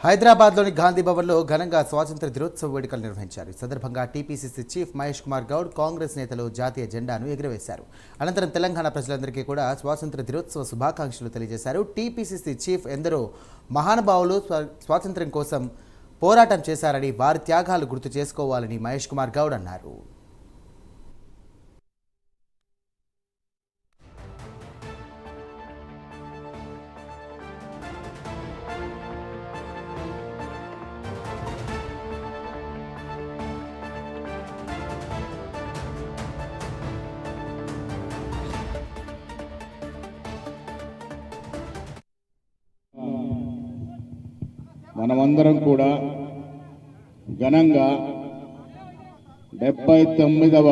హైదరాబాద్లోని గాంధీ భవన్లో ఘనంగా స్వాతంత్ర దినోత్సవ వేడుకలు నిర్వహించారు. ఈ సందర్భంగా టీపీసీసీ చీఫ్ మహేష్ కుమార్ గౌడ్, కాంగ్రెస్ నేతలు జాతీయ జెండాను ఎగురవేశారు. అనంతరం తెలంగాణ ప్రజలందరికీ కూడా స్వాతంత్ర దినోత్సవ శుభాకాంక్షలు తెలియజేశారు. టీపీసీసీ చీఫ్ ఎందరో మహానుభావులు స్వాతంత్ర్యం కోసం పోరాటం చేశారని, వారి త్యాగాలు గుర్తు చేసుకోవాలని మహేష్ కుమార్ గౌడ్ అన్నారు. మనమందరం కూడా ఘనంగా 79వ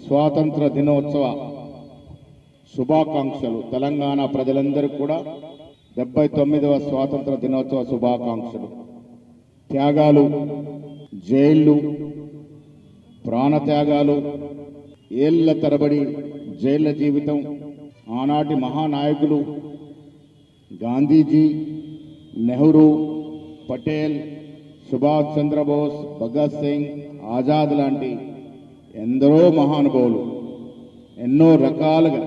స్వాతంత్ర దినోత్సవ శుభాకాంక్షలు తెలంగాణ ప్రజలందరికీ కూడా 79వ స్వాతంత్ర దినోత్సవ శుభాకాంక్షలు. త్యాగాలు, జైళ్లు, ప్రాణత్యాగాలు, ఏళ్ల తరబడి జైళ్ల జీవితం, ఆనాటి మహానాయకులు గాంధీజీ, నెహ్రూ, పటేల్, సుభాష్ చంద్రబోస్, భగత్ సింగ్, ఆజాద్ లాంటి ఎందరో మహానుభావులు ఎన్నో రకాలుగా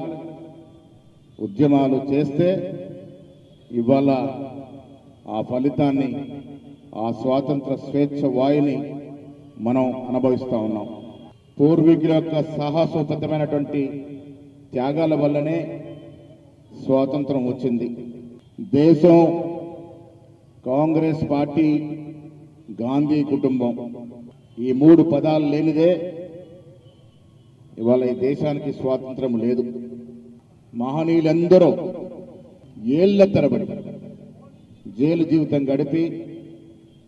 ఉద్యమాలు చేస్తే ఇవాళ ఆ ఫలితాన్ని, ఆ స్వాతంత్ర స్వేచ్ఛ వాయుని మనం అనుభవిస్తూ ఉన్నాం. పూర్వీకుల యొక్క సాహసోపేతమైనటువంటి త్యాగాల వల్లనే స్వాతంత్రం వచ్చింది. దేశం, కాంగ్రెస్ పార్టీ, గాంధీ కుటుంబం, ఈ మూడు పదాలు లేనిదే ఇవాళ ఈ దేశానికి స్వాతంత్రం లేదు. మహనీయులందరూ ఏళ్ల తరబడి జైలు జీవితం గడిపి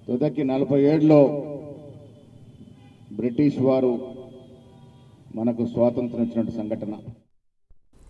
తుదకి 47లో బ్రిటిష్ వారు మనకు స్వాతంత్రం ఇచ్చినటువంటి సంఘటన.